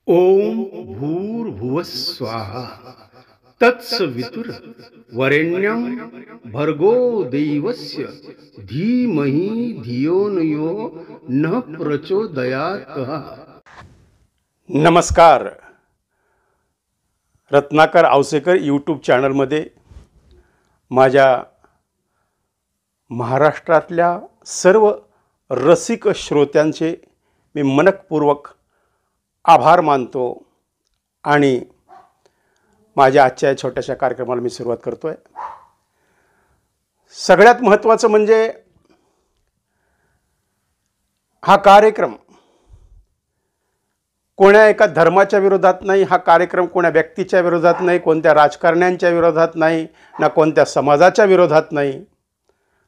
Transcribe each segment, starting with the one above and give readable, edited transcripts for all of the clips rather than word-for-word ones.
ओम भूर्भुवः स्वाहा तत्सवितुर वरेण्यं भर्गो देवस्य धीमहि धियो यो न प्रचोदयात्। नमस्कार. रत्नाकर आवसेकर यूट्यूब चॅनलमध्ये माझ्या महाराष्ट्रातल्या सर्व रसिक श्रोत्यांचे मी मनपूर्वक आभार मानतो आणि माझ्या आजच्या छोट्याशा कार्यक्रमाला मी सुरुवात करतोय. सगळ्यात महत्त्वाचं म्हणजे हा कार्यक्रम कोण्या एका धर्माच्या विरोधात नाही, हा कार्यक्रम कोण्या व्यक्तीच्या विरोधात नाही, कोणत्या राजकारण्यांच्या विरोधात नाही, ना कोणत्या समाजाच्या विरोधात नाही.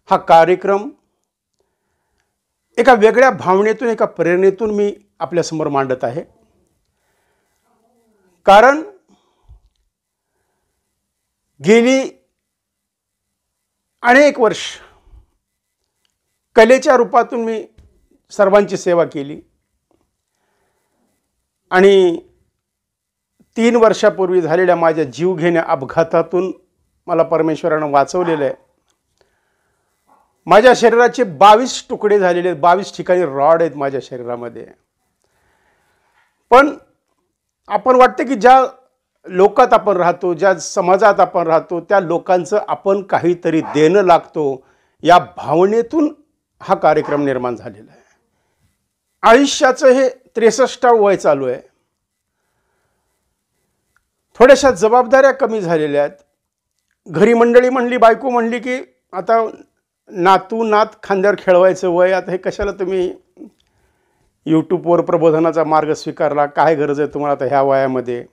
हा कार्यक्रम एका वेगळ्या भावनेतून, एका प्रेरणेतून मी आपल्यासमोर मांडत आहे. कारण गेली अनेक वर्ष कलेच्या रूपातून मी सर्वांची सेवा केली आणि 3 वर्षापूर्वी झालेल्या माझ्या जीवघेण्या अपघातातून मला परमेश्वरानं वाचवलेलं आहे. माझ्या शरीराचे 22 तुकडे झालेले आहेत, 22 ठिकाणी रॉड आहेत माझ्या शरीरामध्ये. पण आपण वाटतं की ज्या लोकात आपण राहतो, ज्या समाजात आपण राहतो, त्या लोकांचं आपण काहीतरी देणं लागतो, या भावनेतून हा कार्यक्रम निर्माण झालेला आहे. आयुष्याचं हे 63वं वय चालू आहे. थोड्याशा जबाबदाऱ्या कमी झालेल्या आहेत. घरी मंडळी म्हणली, बायको म्हणली की आता नात खांद्यावर खेळवायचं वय, आता हे कशाला तुम्ही यूट्यूबवर प्रबोधनाचा मार्ग स्वीकारला, काय गरज आहे तुम्हाला आता ह्या वयामध्ये.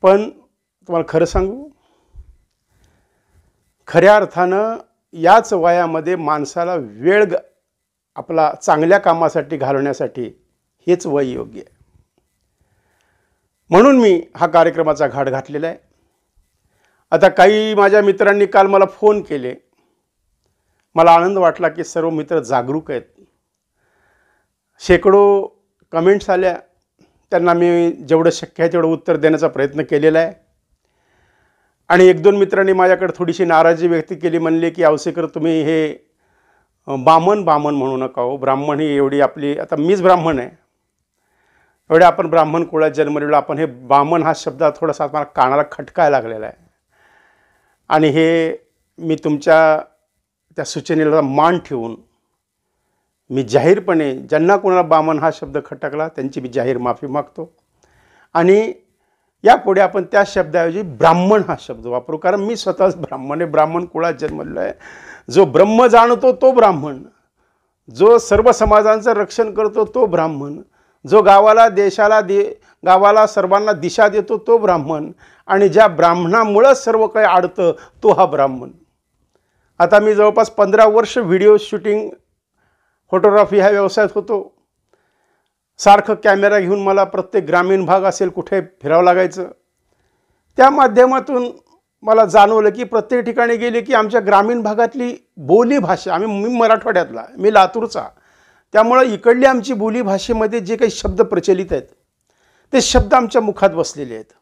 पण तुम्हाला खरं सांगू, खऱ्या अर्थानं याच वयामध्ये माणसाला वेळ आपला चांगल्या कामासाठी घालवण्यासाठी हेच वय योग्य आहे. म्हणून मी हा कार्यक्रमाचा घाट घातलेला आहे. आता काही माझ्या मित्रांनी काल मला फोन केले. मला आनंद वाटला की सर्व मित्र जागरूक आहेत. शेकडो कमेंट्स आल्या, त्यांना मी जेवढं शक्य आहे तेवढं उत्तर देण्याचा प्रयत्न केलेला आहे. आणि 1-2 मित्रांनी माझ्याकडे थोडीशी नाराजी व्यक्त केली. म्हणले की आवसेकर तुम्ही हे बामण म्हणू नका हो. ब्राह्मण ही एवढी आपली, आता मीच ब्राह्मण आहे, एवढ्या आपण ब्राह्मण कुळात जन्मलेलो आपण, हे बामण हा शब्द थोडासा मला कानाला खटकायला लागलेला आहे. आणि हे मी तुमच्या त्या सूचनेला मान ठेवून मी जाहीरपणे ज्यांना कोणाला बामण हा शब्द खटकला त्यांची मी जाहीर माफी मागतो. आणि यापुढे आपण त्या शब्दाऐवजी ब्राह्मण हा शब्द वापरू. कारण मी स्वतःच ब्राह्मण आहे, ब्राह्मण कुळात जन्मलेलो आहे. जो ब्रह्म जाणतो तो ब्राह्मण, जो सर्व समाजांचं रक्षण करतो तो ब्राह्मण, जो गावाला सर्वांना दिशा देतो तो ब्राह्मण, आणि ज्या ब्राह्मणामुळं सर्व काही आडतं तो हा ब्राह्मण. आता मी जवळपास 15 वर्ष व्हिडिओ शूटिंग, फोटोग्राफी ह्या व्यवसायात होतो. सारखं कॅमेरा घेऊन मला प्रत्येक ग्रामीण भाग असेल कुठे फिरावं लागायचं. त्या माध्यमातून मला जाणवलं की प्रत्येक ठिकाणी गेले की आमच्या ग्रामीण भागातली बोली भाषा, मी मराठवाड्यातला, मी लातूरचा, त्यामुळं इकडली आमची बोली भाषेमध्ये जे काही शब्द प्रचलित आहेत ते शब्द आमच्या मुखात बसलेले आहेत.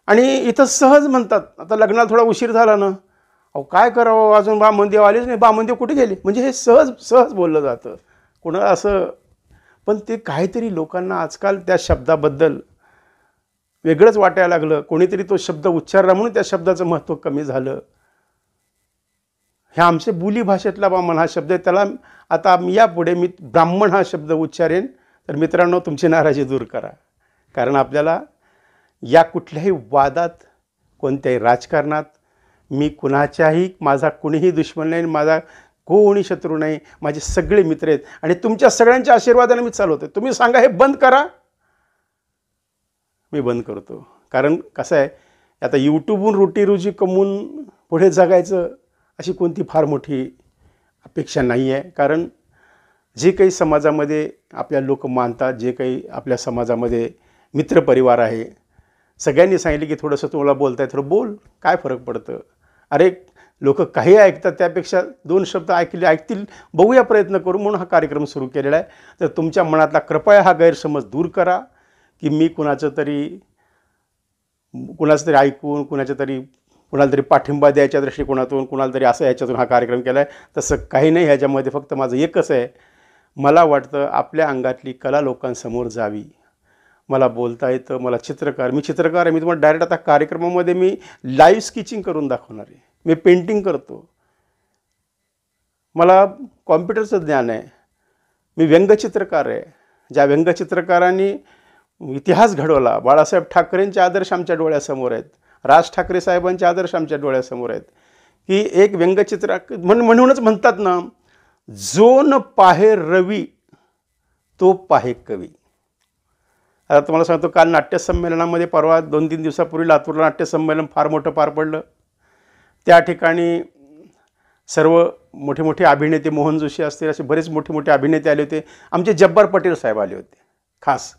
आणि इथं सहज म्हणतात, आता लग्नाला थोडा उशीर झाला ना, अहो काय करावं, अजून बामणदेव आलेच नाही, बामणदेव कुठे गेले, म्हणजे हे सहज बोललं जातं कोणाला असं. पण ते काहीतरी लोकांना आजकाल त्या शब्दाबद्दल वेगळंच वाटायला लागलं. कोणीतरी तो शब्द उच्चारला म्हणून त्या शब्दाचं महत्त्व कमी झालं. ह्या आमच्या बोली भाषेतला बामण हा शब्द आहे, त्याला आता यापुढे मी ब्राह्मण हा शब्द उच्चारेन. तर मित्रांनो, तुमची नाराजी दूर करा. कारण आपल्याला या कुठल्याही वादात, कोणत्याही राजकारणात मी कुणाच्याही, माझा कुणीही दुश्मन नाही, माझा कोणी शत्रू नाही, माझे सगळे मित्र आहेत. आणि तुमच्या सगळ्यांच्या आशीर्वादाने मी चालवतो. तुम्ही सांगा हे बंद करा, मी बंद करतो. कारण कसं आहे, आता यूट्यूबहून रोजी कमवून पुढे जगायचं अशी कोणती फार मोठी अपेक्षा नाही आहे. कारण जे काही समाजामध्ये आपल्या लोक मानतात, जे काही आपल्या समाजामध्ये मित्रपरिवार आहे, सगळ्यांनी सांगितले की थोडंसं तुम्हाला बोलताय, थोडं बोल, काय फरक पडतं. अरे लोक काही ऐकतात त्यापेक्षा 2 शब्द ऐकतील, बघूया प्रयत्न करू म्हणून हा कार्यक्रम सुरू केलेला आहे. तर तुमच्या मनातला कृपया हा गैरसमज दूर करा की मी कुणाचं तरी ऐकून कुणाला तरी पाठिंबा द्यायच्या दृष्टिकोनातून कुणाला तरी असं याच्यातून हा कार्यक्रम केला आहे. तसं काही नाही. ह्याच्यामध्ये फक्त माझं एकच आहे, मला वाटतं आपल्या अंगातली कला लोकांसमोर जावी. मला बोलता येतं, मी चित्रकार आहे. मी तुम्हाला डायरेक्ट आता कार्यक्रमामध्ये मी लाईव्ह स्केचिंग करून दाखवणार आहे. मी पेंटिंग करतो, मला कॉम्प्युटरचं ज्ञान आहे. मी व्यंगचित्रकार आहे. ज्या व्यंगचित्रकारांनी इतिहास घडवला, बाळासाहेब ठाकरेंचे आदर्श आमच्या डोळ्यासमोर आहेत, राज ठाकरे साहेबांचे आदर्श आमच्या डोळ्यासमोर आहेत. की एक व्यंगचित्र म्हणूनच म्हणतात ना, जो न पाहे रवी तो पाहे कवी. आता तुम्हाला सांगतो, काल नाट्यसंमेलनामध्ये परवा 2-3 दिवसापूर्वी लातूरला नाट्यसंमेलन फार मोठं पार पडलं. त्या ठिकाणी सर्व मोठे मोठे अभिनेते, मोहन जोशी असतील, असे बरेच मोठे मोठे अभिनेते आले होते. आमचे जब्बार पटेल साहेब आले होते खास.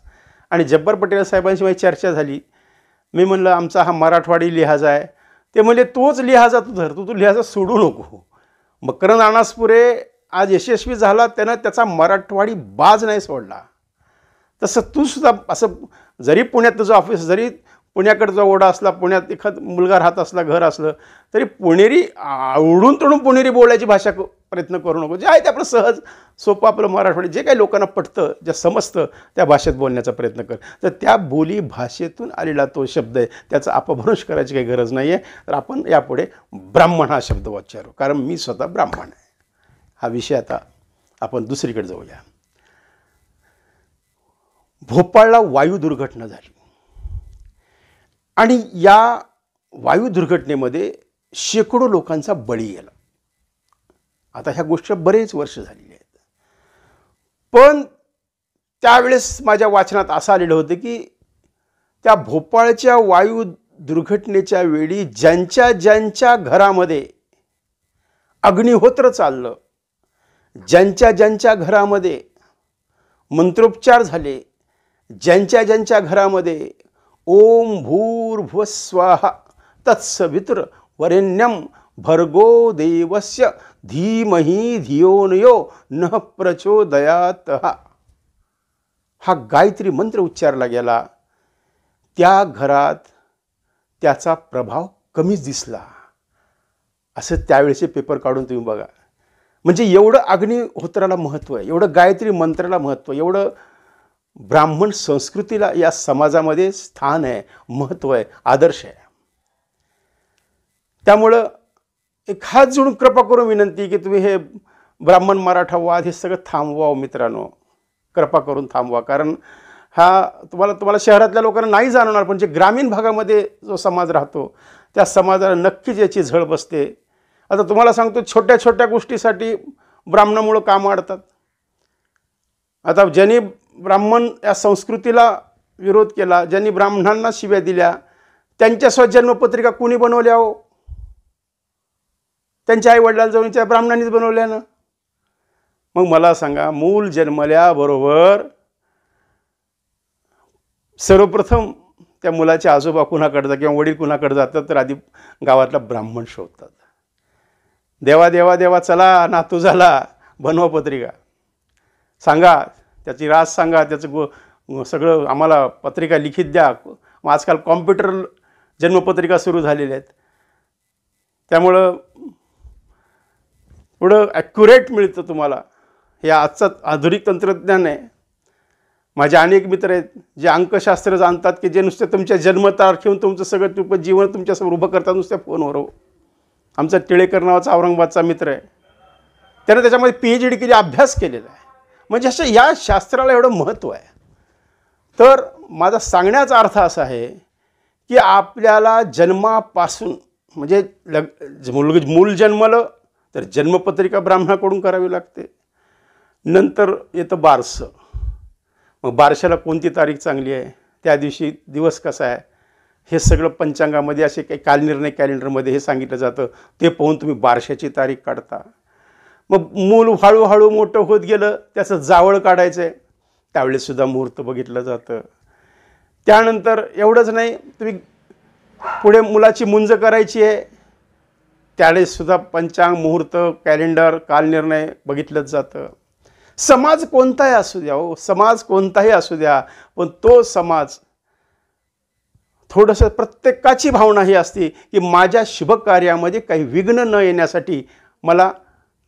आणि जब्बार पटेल साहेबांशी माझी चर्चा झाली. मी म्हणलं आमचा हा मराठवाडी लिहाजा आहे. ते म्हणले तोच लिहाजा तू धर, तू लिहाजा सोडू नको. मकरंद अनासपुरे आज यशस्वी झाला, त्यानं त्याचा मराठवाडी बाज नाही सोडला. तसं तू सुद्धा असं, जरी पुण्यात तुझं ऑफिस, जरी पुण्याकडचा ओढा असला, पुण्यात एखाद मुलगा राहत असला, घर असलं, तरी पुणेरी आवडून तोडून पुणेरी बोलायची भाषा प्रयत्न करू नको. जे आहे ते आपलं सहज सोपं आपलं मराठवाडी, जे काही लोकांना पटतं, जे समजतं त्या भाषेत बोलण्याचा प्रयत्न कर. तर त्या बोली भाषेतून आलेला तो शब्द आहे, त्याचा अपभ्रंश करायची काही गरज नाही आहे. तर आपण यापुढे ब्राह्मण हा शब्द वाचारू, कारण मी स्वतः ब्राह्मण आहे. हा विषय आता आपण दुसरीकडे जाऊया. भोपाळला वायू दुर्घटना झाली आणि या वायू दुर्घटनेमध्ये शेकडो लोकांचा बळी गेला. आता ह्या गोष्टी बरेच वर्ष झालेली आहेत. पण त्यावेळेस माझ्या वाचनात असं आलेलं होतं की त्या भोपाळच्या वायू दुर्घटनेच्या वेळी ज्यांच्या घरामध्ये अग्निहोत्र चाललं, ज्यांच्या घरामध्ये मंत्रोपचार झाले, ज्यांच्या घरामध्ये ओम भूर्भुवः स्वाहा तत्सवितुर वरेण्यम भर्गो देवस्य धीमहि धियो यो नः प्रचोदयात्, हा गायत्री मंत्र उच्चारला गेला, त्या घरात त्याचा प्रभाव कमीच दिसला. असं त्यावेळेचे पेपर काढून तुम्ही बघा. म्हणजे एवढं अग्निहोत्राला महत्त्व आहे, एवढं गायत्री मंत्राला महत्त्व, एवढं ब्राह्मण संस्कृतीला या समाजामध्ये स्थान आहे, महत्त्व आहे, आदर्श आहे. त्यामुळं एक हात जोडून कृपा करून विनंती की तुम्ही हे ब्राह्मण मराठा वाद हे सगळं थांबवा मित्रांनो, कृपा करून थांबवा. कारण हा तुम्हाला शहरातल्या लोकांना नाही जाणवणार, पण जे ग्रामीण भागामध्ये जो समाज राहतो त्या समाजाला नक्कीच याची झळ बसते. आता तुम्हाला सांगतो, छोट्या छोट्या गोष्टीसाठी ब्राह्मणामुळं कामं अडतात. आता ज्यांनी ब्राह्मण या संस्कृतीला विरोध केला, ज्यांनी ब्राह्मणांना शिव्या दिल्या, त्यांच्या स्वजन्मपत्रिका कुणी बनवल्या हो? त्यांच्या आईवडिलांना जाऊन ब्राह्मणांनीच बनवल्या ना. मग मला सांगा, मूल जन्मल्याबरोबर सर्वप्रथम त्या मुलाचे आजोबा कुणाकडे जातात किंवा वडील कुणाकडे जातात, तर आधी गावातला ब्राह्मण शोधतात. देवा चला नातू झाला, बनवा पत्रिका, सांगा त्याची राज सांगा, त्याचं सगळं आम्हाला पत्रिका लिखित द्या. मग आजकाल कॉम्प्युटर जन्मपत्रिका सुरू झालेल्या आहेत, त्यामुळं थोडं ॲक्युरेट मिळतं तुम्हाला. हे आजचं आधुनिक तंत्रज्ञान आहे. माझे अनेक मित्र आहेत जे अंकशास्त्र जाणतात, की जे नुसते तुमच्या जन्मतारखेहून तुमचं सगळं जीवन तुमच्यासमोर उभं करतात नुसत्या फोनवर. हो, आमचा टिळेकर नावाचा औरंगाबादचा मित्र आहे, त्याने त्याच्यामध्ये PhD केली, अभ्यास केलेला आहे. म्हणजे असं या शास्त्राला एवढं महत्त्व आहे. तर माझा सांगण्याचा अर्थ असा आहे की आपल्याला जन्मापासून, म्हणजे मूल जन्मलं तर जन्मपत्रिका ब्राह्मणाकडून करावी लागते. नंतर येतं बारसं. मग बारशाला कोणती तारीख चांगली आहे, त्या दिवशी दिवस कसा आहे, हे सगळं पंचांगामध्ये असे काही कालनिर्णय कॅलेंडरमध्ये हे सांगितलं जातं. ते पाहून तुम्ही बारशाची तारीख काढता. मग मूल हळूहळू मोठं होत गेलं, त्याचं जावळ काढायचं आहे, त्यावेळेससुद्धा मुहूर्त बघितलं जातं. त्यानंतर एवढंच नाही, तुम्ही पुढे मुलाची मुंज करायची आहे, त्यावेळेससुद्धा पंचांग, मुहूर्त, कॅलेंडर, कालनिर्णय बघितलंच जातं. समाज कोणताही असू द्या हो, समाज कोणताही असू द्या, पण तो समाज थोडंसं प्रत्येकाची भावना ही असते की माझ्या शुभकार्यामध्ये काही विघ्न न येण्यासाठी मला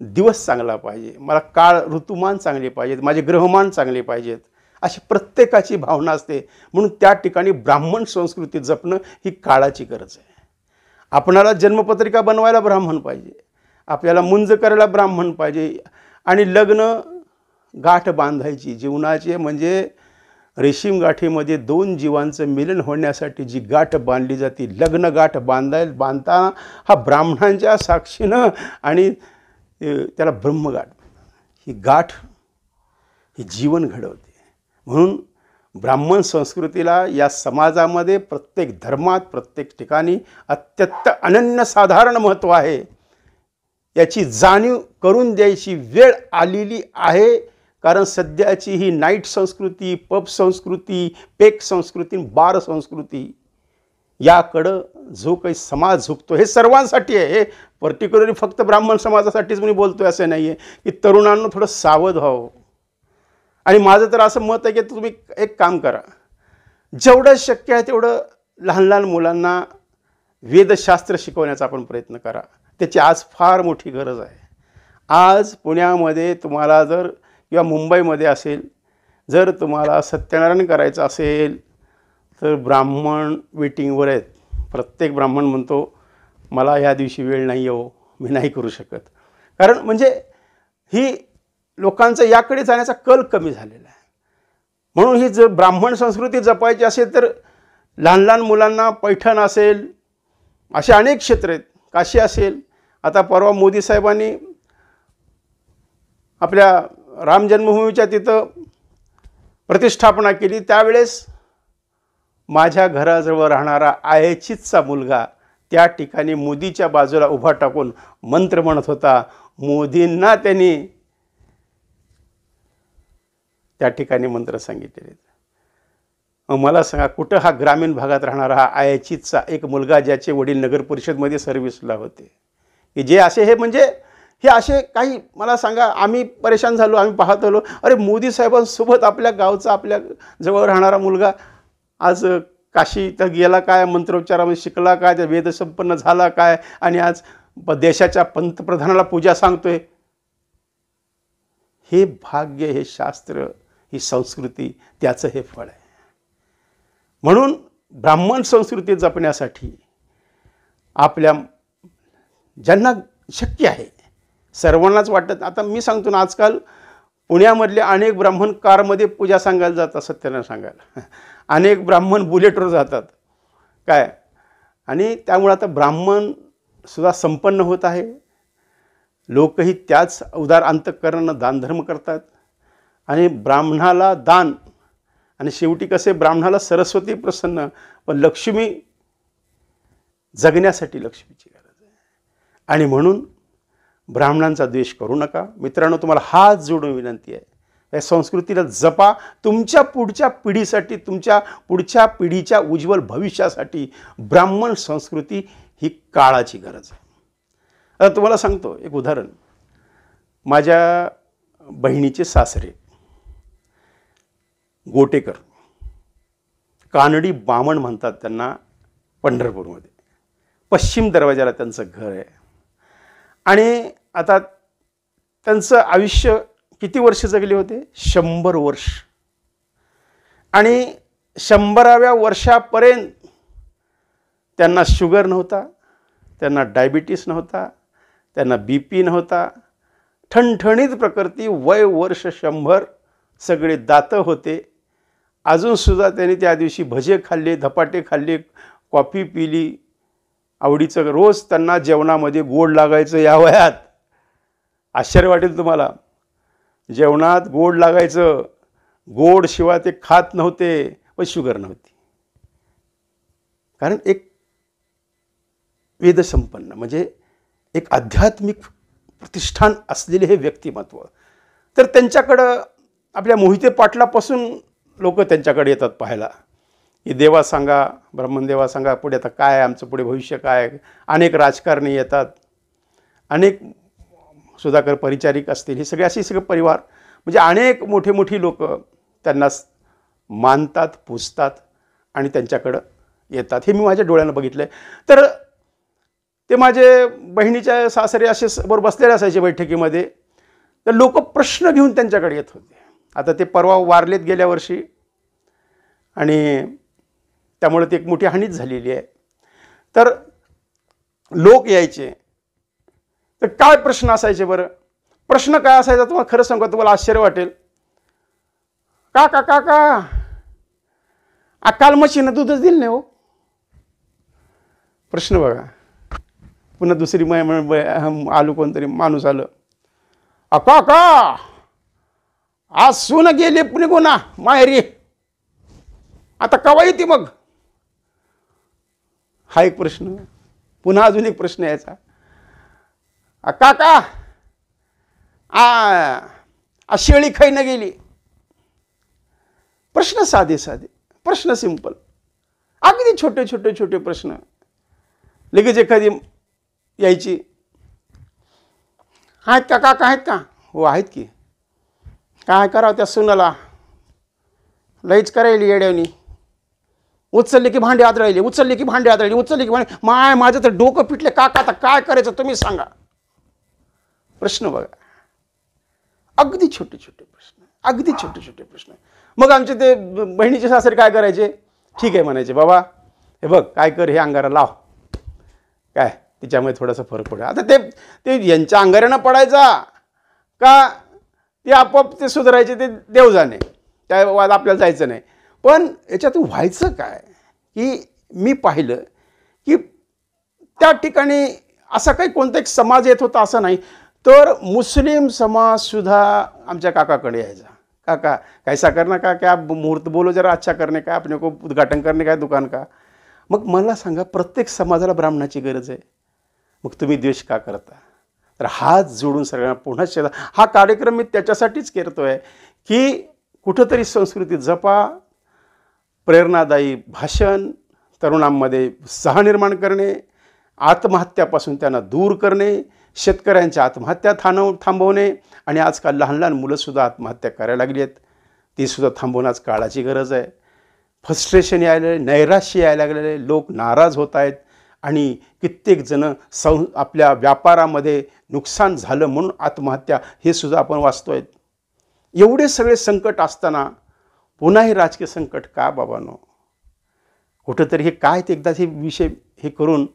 दिवस चांगला पाहिजे, मला काळ ऋतुमान चांगले पाहिजेत, माझे ग्रहमान चांगले पाहिजेत, अशी प्रत्येकाची भावना असते. म्हणून त्या ठिकाणी ब्राह्मण संस्कृती जपणं ही काळाची गरज आहे. आपणाला जन्मपत्रिका बनवायला ब्राह्मण पाहिजे, आपल्याला मुंज करायला ब्राह्मण पाहिजे, आणि लग्न गाठ बांधायची जीवनाची, म्हणजे रेशीम गाठीमध्ये दोन जीवांचं मिलन होण्यासाठी जी गाठ बांधली जाते, लग्न गाठ बांधताना हा ब्राह्मणांच्या साक्षीनं आणि त्याला ब्रह्मगाठ, ही गाठ ही जीवन घडवते. म्हणून ब्राह्मण संस्कृतीला या समाजामध्ये प्रत्येक धर्मात, प्रत्येक ठिकाणी अत्यंत अनन्यसाधारण महत्त्व आहे. याची जाणीव करून द्यायची वेळ आलेली आहे. कारण सध्याची ही नाईट संस्कृती, पब संस्कृती, पेक संस्कृती, बार संस्कृती याकडं जो काही समाज झुकतो, हे सर्वांसाठी आहे. हे पर्टिक्युलरली फक्त ब्राह्मण समाजासाठीच मी बोलतो आहे असं नाही आहे. की तरुणांना थोडं सावध व्हावं. आणि माझं तर असं मत आहे की तुम्ही एक काम करा, जेवढं शक्य आहे तेवढं लहान लहान मुलांना वेदशास्त्र शिकवण्याचा आपण प्रयत्न करा. त्याची आज फार मोठी गरज आहे. आज पुण्यामध्ये तुम्हाला जर किंवा मुंबईमध्ये असेल, जर तुम्हाला सत्यनारायण करायचं असेल तर ब्राह्मण वेटिंगवर आहेत. प्रत्येक ब्राह्मण म्हणतो मला ह्या दिवशी वेळ नाही हो, मी नाही करू शकत. कारण म्हणजे ही लोकांचा याकडे जाण्याचा कल कमी झालेला आहे. म्हणून ही जर ब्राह्मण संस्कृती जपायची असेल तर लहान लहान मुलांना पैठण असेल, असे अनेक क्षेत्र आहेत, काशी असेल. आता परवा मोदी साहेबांनी आपल्या राम जन्मभूमीच्या तिथं प्रतिष्ठापना केली. त्यावेळेस माझ्या घराजवळ राहणारा आयचीचा मुलगा त्या ठिकाणी मोदीच्या बाजूला उभा टाकून मंत्र म्हणत होता. मोदींना त्यांनी त्या ठिकाणी मंत्र सांगितलेले. मला सांगा, कुठं हा ग्रामीण भागात राहणारा हा आयचीचा एक मुलगा, ज्याचे वडील नगर परिषदमध्ये सर्व्हिसला होते, की जे असे हे म्हणजे हे असे काही, मला सांगा, आम्ही परेशान झालो. आम्ही पाहत आलो, अरे मोदी साहेबांसोबत आपल्या गावचा, आपल्या जवळ राहणारा मुलगा आज काशी तर गेला काय, मंत्रोच्चारामध्ये शिकला काय, त्या वेदसंपन्न झाला काय, आणि आज देशाच्या पंतप्रधानाला पूजा सांगतोय. हे भाग्य, हे शास्त्र, ही संस्कृती, त्याचं हे फळ आहे. म्हणून ब्राह्मण संस्कृती जपण्यासाठी आपल्या ज्यांना शक्य आहे, सर्वांनाच वाटत, आता मी सांगतो ना, आजकाल पुण्यामधले अनेक ब्राह्मण कारमध्ये पूजा सांगायला जातात, सत्यनारायण सांगायला. अनेक ब्राह्मण बुलेटवर जातात काय. आणि त्यामुळे आता ब्राह्मणसुद्धा संपन्न होत आहे. लोकही त्याच उदार अंतःकरणानं दानधर्म करतात. आणि ब्राह्मणाला दान, आणि शेवटी कसे ब्राह्मणाला सरस्वती प्रसन्न, पण लक्ष्मी जगण्यासाठी लक्ष्मीची गरज आहे. आणि म्हणून ब्राह्मणांचा द्वेष करू नका. मित्रांनो, तुम्हाला हात जोडून विनंती आहे, या संस्कृतीला जपा. तुमच्या पुढच्या पिढीसाठी, तुमच्या पुढच्या पिढीच्या उज्ज्वल भविष्यासाठी ब्राह्मण संस्कृती ही काळाची गरज आहे. आता तुम्हाला सांगतो एक उदाहरण. माझ्या बहिणीचे सासरे गोटेकर, कानडी बामण म्हणतात त्यांना, पंढरपूरमध्ये पश्चिम दरवाजाला त्यांचं घर आहे. आणि आता त्यांचं आयुष्य किती वर्ष जगले होते? 100 वर्ष. आणि 100व्या वर्षापर्यंत त्यांना शुगर नव्हता, त्यांना डायबिटीस नव्हता, त्यांना BP नव्हता, ठणठणीत प्रकृती, वय वर्ष 100, सगळे दातं होते. अजूनसुद्धा त्यांनी त्या दिवशी भजे खाल्ले, धपाटे खाल्ले, कॉफी पिली, आवडीचं. रोज त्यांना जेवणामध्ये गोड लागायचं. या वयात आश्चर्य वाटेल तुम्हाला, जेवणात गोड लागायचं. गोड शिवाय ते खात नव्हते, पण शुगर नव्हती. कारण एक वेदसंपन्न, म्हणजे एक आध्यात्मिक प्रतिष्ठान असलेले हे व्यक्तिमत्व. तर त्यांच्याकडं आपल्या मोहिते पाटलापासून लोक त्यांच्याकडे येतात पाहायला, की देवा सांगा, ब्राह्मण देवा सांगा, पुढे आता काय, आमचं पुढे भविष्य काय. अनेक राजकारणी येतात. अनेक सुधाकर परिचारिक असतील, हे सगळे असे सगळे परिवार, म्हणजे अनेक मोठे मोठी लोक त्यांना मानतात, पूजतात आणि त्यांच्याकडं येतात. हे मी माझ्या डोळ्यानं बघितलं आहे. तर ते माझे बहिणीच्या सासरे असे बरोबर बसलेले असायचे बैठकीमध्ये, तर लोक प्रश्न घेऊन त्यांच्याकडे येत होते. आता ते परवा वारलेत गेल्या वर्षी आणि त्यामुळे ती एक मोठी हानीच झालेली आहे. तर लोक यायचे, तर काय प्रश्न असायचे बरं? प्रश्न काय असायचा तुम्हाला खरं सांगू, तुम्हाला आश्चर्य वाटेल. काका काल म्हशीनं दूधच दिलं नाही हो. प्रश्न बघा. पुन्हा दुसरी आलो, कोणतरी माणूस आलं, काका आज सून गेले पुणे कोणा माहेरी, आता कवा येते मग? हा एक प्रश्न. पुन्हा अजून एक प्रश्न यायचा, काका शेळी खाईनं गेली. प्रश्न साधे साधे प्रश्न, सिंपल, अगदी छोटे छोटे छोटे प्रश्न. लगेच एखादी यायची, आहेत का काका, आहेत का? हो आहेत की. काय करावं त्या सुनाला, लईच करायली येड्यानी, उचलले की भांडे आदळले, उचलले की भांडे आदळले, उचलले की भांडे, माझं तर डोकं पिटले काका, आता काय करायचं तुम्ही सांगा. प्रश्न बघा, अगदी छोटे छोटे प्रश्न, अगदी छोटे छोटे प्रश्न. मग आमचे ते बहिणीचे सासरे काय करायचे, ठीक आहे म्हणायचे, बाबा हे बघ काय कर, हे अंगारा लाव, काय तिच्यामुळे थोडासा फरक पडेल. आता ते यांच्या अंगाऱ्यानं पडायचा का ते आपोआप ते सुधारायचे, ते देव जाणे, त्या वाद आपल्याला जायचं नाही. पण याच्यातून व्हायचं काय की मी पाहिलं की त्या ठिकाणी असा काही कोणता एक समाज येत होता असं नाही, तर मुस्लिम समाजसुद्धा आमच्या काकाकडे यायचा. काका कैसा करना का, क्या मुहूर्त बोलो जरा अच्छा करने का, अपने को उद्घाटन करने का दुकान का. मग मला सांगा, प्रत्येक समाजाला ब्राह्मणाची गरज आहे, मग तुम्ही द्वेष का करता? तर हात जोडून सगळ्यांना पुन्हा हा कार्यक्रम मी त्याच्यासाठीच करतोय की कुठंतरी संस्कृती जपा, प्रेरणादायी भाषण, तरुणांमध्ये उत्साह निर्माण करणे, आत्महत्यापासून त्यांना दूर करणे, शेतकऱ्यांच्या आत्महत्या थांबवणे. आणि आजकाल लहान लहान मुलंसुद्धा आत्महत्या करायला लागली आहेत, तीसुद्धा थांबवण्यास काळाची गरज आहे. फ्रस्ट्रेशन यायला, नैराश्य यायला लागलेले, लोक नाराज होत आहेत आणि कित्येक जण आपल्या व्यापारामध्ये नुकसान झालं म्हणून आत्महत्या, हे सुद्धा आपण वाचतोय. एवढे सगळे संकट असताना पुन्हा हे राजकीय संकट का बाबांनो? कुठंतरी हे काय ते एकदा हे विषय हे करून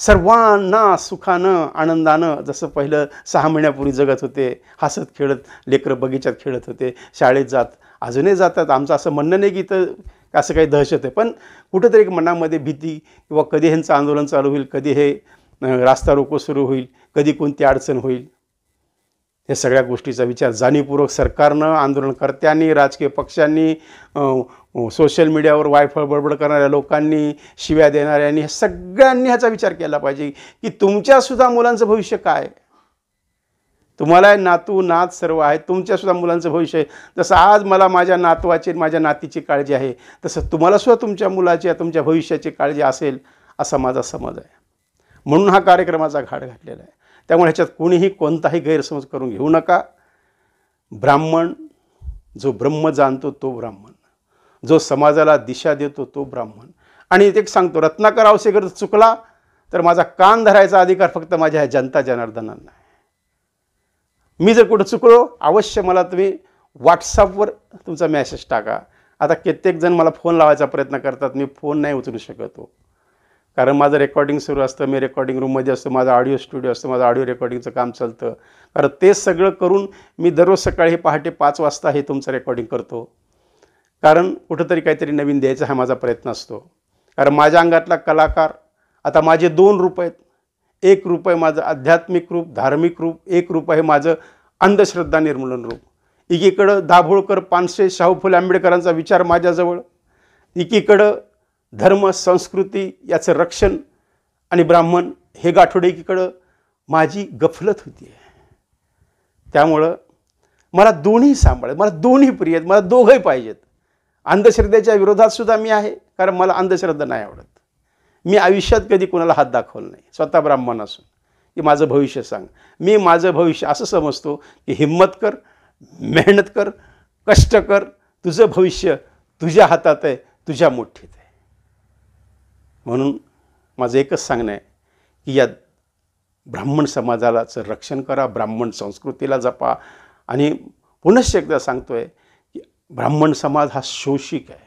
सर्वांना सुखानं आनंदानं, जसं पहिलं 6 महिन्यापूर्वी जगत होते, हसत खेळत लेकरं बगीचात खेळत होते, शाळेत जात, अजूनही जातात. आमचं असं म्हणणं नाही की इथं असं काही दहशत आहे, पण कुठंतरी एक मनामध्ये भीती किंवा कधी ह्यांचं आंदोलन चालू होईल, कधी हे रास्ता रोको सुरू होईल, कधी कोणती अडचण होईल, या सगळ्या गोष्टीचा विचार जाणीवपूर्वक सरकारनं, आंदोलनकर्त्यांनी, राजकीय पक्षांनी, सोशल मीडियावर वायफळ बडबड करणाऱ्या लोकांनी, शिव्या देणाऱ्यांनी, सगळ्यांनी ह्याचा विचार केला पाहिजे की तुमच्यासुद्धा मुलांचं भविष्य काय. तुम्हाला नातू नात सर्व आहे, तुमच्यासुद्धा मुलांचं भविष्य आहे. जसं आज मला माझ्या नातवाची, माझ्या नातीची काळजी आहे, तसं तुम्हालासुद्धा तुमच्या मुलाची, तुमच्या भविष्याची काळजी असेल, असा माझा समज आहे. म्हणून हा कार्यक्रमाचा घाट घातलेला आहे. त्यामुळे ह्याच्यात कोणीही कोणताही गैरसमज करून घेऊ नका. ब्राह्मण जो ब्रह्म जाणतो तो ब्राह्मण, जो समाजाला दिशा देतो तो ब्राह्मण. आणि ते सांगतो, रत्नाकर आवसेकर चुकला तर माझा कान धरायचा अधिकार फक्त माझ्या जनता जनार्दनांना आहे. मी जर कुठं चुकलो, अवश्य मला तुम्ही व्हॉट्सअपवर तुमचा मेसेज टाका. आता कित्येक जण मला फोन लावायचा प्रयत्न करतात, मी फोन नाही उचलू शकत हो, कारण माझं रेकॉर्डिंग सुरू असतं, मी रेकॉर्डिंग रूममध्ये असतो, माझा ऑडिओ स्टुडिओ असतं, माझं ऑडिओ रेकॉर्डिंगचं काम चालतं. कारण ते सगळं करून मी दररोज सकाळी पहाटे 5 वाजता हे तुमचं रेकॉर्डिंग करतो, कारण कुठंतरी काहीतरी नवीन द्यायचा हा माझा प्रयत्न असतो. कारण माझ्या अंगातला कलाकार, आता माझे 2 रूप आहेत. एक रूप आहे माझं आध्यात्मिक रूप, धार्मिक रूप, एक रूप आहे माझं अंधश्रद्धा निर्मूलन रूप. एकीकडं दाभोळकर, पानसे, शाहू फुले आंबेडकरांचा विचार माझ्याजवळ, एकीकडं धर्म संस्कृती याचं रक्षण आणि ब्राह्मण हे गाठोडे, एकीकडं माझी गफलत होती आहे. त्यामुळं मला दोन्ही सांभाळ, मला दोन्ही प्रिय आहेत, मला दोघंही पाहिजेत. अंधश्रद्धेच्या विरोधात सुद्धा मी आहे, कारण मला अंधश्रद्धा नाही आवडत. मी आयुष्यात कधी कोणाला हात दाखवला नाही, स्वतः ब्राह्मण असून. की माझं भविष्य सांग. मी माझं भविष्य असं समजतो की हिम्मत कर, मेहनत कर, कष्ट कर, तुझं भविष्य तुझ्या हातात आहे, तुझ्या मुठीत आहे. म्हणून माझं एकच सांगणं आहे की या ब्राह्मण समाजाचं रक्षण करा, ब्राह्मण संस्कृतीला जपा. आणि पुनश्च एकदा सांगतो आहे की ब्राह्मण समाज हा शोषिक आहे,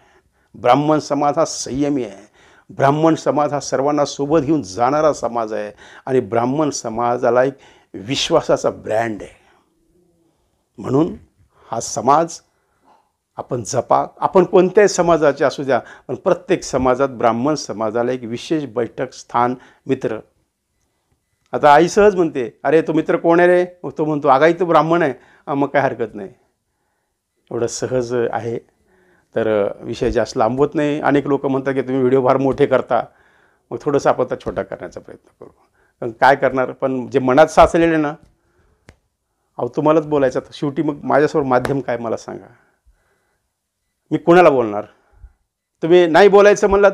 ब्राह्मण समाज हा संयमी आहे, ब्राह्मण समाज हा सर्वांना सोबत घेऊन जाणारा समाज आहे आणि ब्राह्मण समाजाला एक विश्वासाचा ब्रँड आहे. म्हणून हा समाज आपण जपा. आपण कोणत्याही समाजाचे असू द्या, पण प्रत्येक समाजात ब्राह्मण समाजाला एक विशेष बैठक स्थान, मित्र. आता आई सहज म्हणते, अरे तो मित्र कोण आहे रे? मग तो म्हणतो, अगाई तो ब्राह्मण आहे. मग काय हरकत नाही, एवढं सहज आहे. तर विषय जास्त लांबवत नाही. अनेक लोक म्हणतात की तुम्ही व्हिडिओ फार मोठे करता, मग थोडंसं आपण आता छोटा करण्याचा प्रयत्न करू. पण काय करणार, पण जे मनात साचलेले ना, अहो तुम्हालाच बोलायचं. तर शेवटी मग माझ्यासमोर माध्यम काय मला सांगा, मी कोणाला बोलणार? तुम्ही नाही बोलायचं म्हणलात,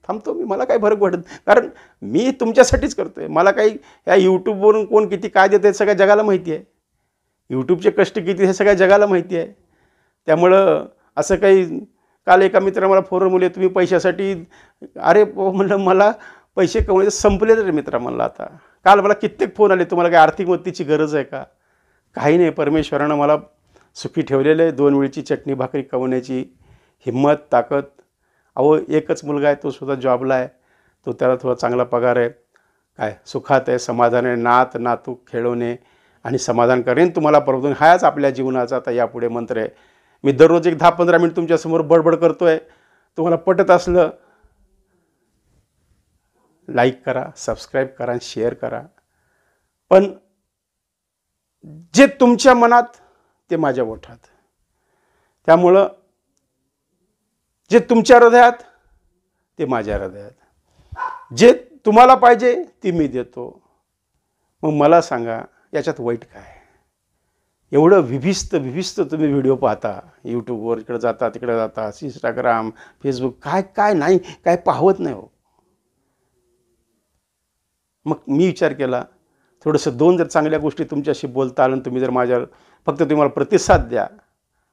थांबतो मी, मला काही फरक पडत. कारण मी तुमच्यासाठीच करतो आहे. मला काही या यूट्यूबवरून कोण किती काय देतं हे सगळ्या जगाला माहिती आहे. यूट्यूबचे कष्ट किती हे सगळ्या जगाला माहिती आहे. त्यामुळं असं काही, काल एका मित्र मला फोनवर बोलले, तुम्ही पैशासाठी, अरे म्हणलं मला पैसे कमवायचे संपले रे मित्रा. म्हणलं आता काल मला कित्येक फोन आले, तुम्हाला काही आर्थिक मदतीची गरज आहे का? काही नाही, परमेश्वरानं मला सुखी ठेवलेलं आहे. 2 वेळची चटणी भाकरी कमवण्याची हिंमत, ताकद. अहो एकच मुलगा आहे, तो सुद्धा जॉबला आहे, तो त्याला थोडा चांगला पगार आहे, काय सुखात आहे, समाधान आहे. नात नातू खेळवणे आणि समाधान करेन तुम्हाला परवडून, हाच आपल्या जीवनाचा आता यापुढे मंत्र आहे. मी दररोज एक 10-15 मिनिट तुमच्यासमोर बडबड करतो आहे. तुम्हाला पटत असलं लाईक करा, सबस्क्राईब करा, शेअर करा. पण जे तुमच्या मनात ते माझ्या ओठात. त्यामुळं जे तुमच्या हृदयात ते माझ्या हृदयात. जे तुम्हाला पाहिजे ते मी देतो. मग मला सांगा याच्यात वाईट काय? एवढं विभिस्त तुम्ही व्हिडिओ पाहता, यूट्यूबवर इकडे जाता तिकडे जाता, इंस्टाग्राम, फेसबुक, काय नाही, काय पाहत नाही हो. मग मी विचार केला, थोडंसं 2 जर चांगल्या गोष्टी तुमच्याशी बोलता आलं, तुम्ही जर माझ्यावर फक्त तुम्ही मला प्रतिसाद द्या.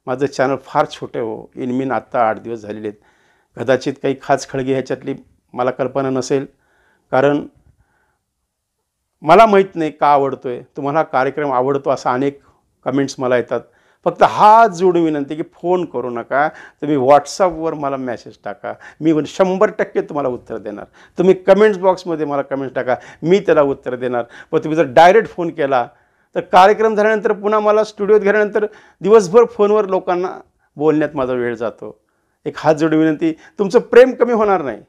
माझं चॅनल फार छोटे हो, इनमीन आत्ता 8 दिवस झालेले आहेत. कदाचित काही खास खळगी ह्याच्यातली मला कल्पना नसेल, कारण मला माहीत नाही का आवडतो आहे. तुम्हाला कार्यक्रम आवडतो असा अनेक कमेंट्स मला येतात. फक्त हात जोडून विनंती की फोन करू नका, तुम्ही व्हॉट्सअपवर मला मेसेज टाका. मी 100% तुम्हाला उत्तर देणार. तुम्ही कमेंट्स बॉक्समध्ये मला कमेंट्स टाका, मी त्याला उत्तर देणार. पण तुम्ही जर डायरेक्ट फोन केला तर कार्यक्रम झाल्यानंतर पुन्हा मला स्टुडिओत गेल्यानंतर दिवसभर फोनवर लोकांना बोलण्यात माझा वेळ जातो. एक हात जोडून विनंती, तुमचं प्रेम कमी होणार नाही.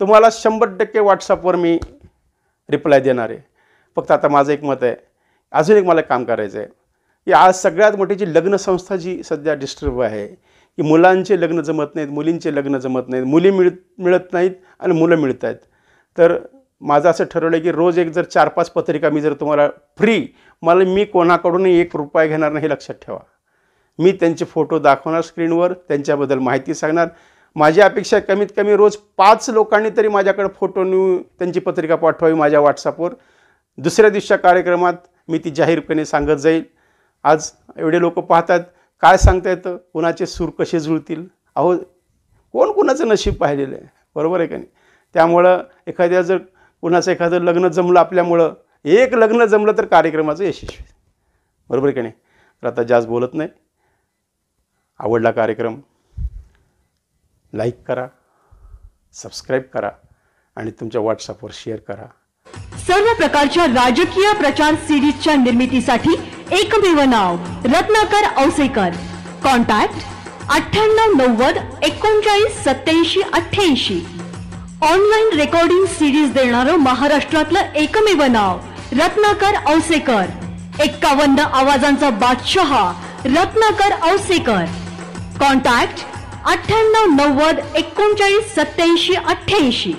तुम्हाला 100% व्हॉट्सअपवर मी रिप्लाय देणार आहे. फक्त आता माझं एक मत आहे, अजून एक मला काम करायचं आहे की आज सगळ्यात मोठी जी लग्न संस्था जी सध्या डिस्टर्ब आहे की मुलांचे लग्न जमत नाहीत, मुलींचे लग्न जमत नाहीत, मुली मिळत नाहीत आणि मुलं मिळत आहेत. तर माझं असं ठरवलं आहे की रोज एक जर 4-5 पत्रिका मी जर तुम्हाला फ्री, मी कोणाकडूनही 1 रुपया घेणार नाही, हे लक्षात ठेवा. मी त्यांचे फोटो दाखवणार स्क्रीनवर, त्यांच्याबद्दल माहिती सांगणार. माझी अपेक्षा कमीत कमी रोज 5 लोकांनी तरी माझ्याकडे फोटो नेऊन त्यांची पत्रिका पाठवावी माझ्या व्हॉट्सअपवर. दुसऱ्या दिवशीच्या कार्यक्रमात मी ती जाहीरपणे सांगत जाईल. आज एवढे लोक पाहतात, काय सांगता येतं, कुणाचे सूर कसे जुळतील? अहो कोण कुणाचं नशीब पाहिलेलं आहे, बरोबर आहे का नाही? त्यामुळं एखादं लग्न जमलं आपल्यामुळं, एक लग्न जमलं तर कार्यक्रमाचं यशस्वी, बरोबर आहे का नाही? तर आता जास्त बोलत नाही. आवडला कार्यक्रम लाईक करा, सबस्क्राईब करा आणि तुमच्या व्हॉट्सअपवर शेअर करा. सर्व प्रकारच्या राजकीय प्रचार सीडीजच्या निर्मितीसाठी एकमेव नाव Ratnakar Ausekar. Contact 9890 39 87 88. Online recording CDs देणारं महाराष्ट्रातलं एकमेव नाव रत्नाकर औसेकर. 51 आवाजांचा बादशाह रत्नाकर औसेकर. कॉन्टॅक्ट 9890 39 87 88.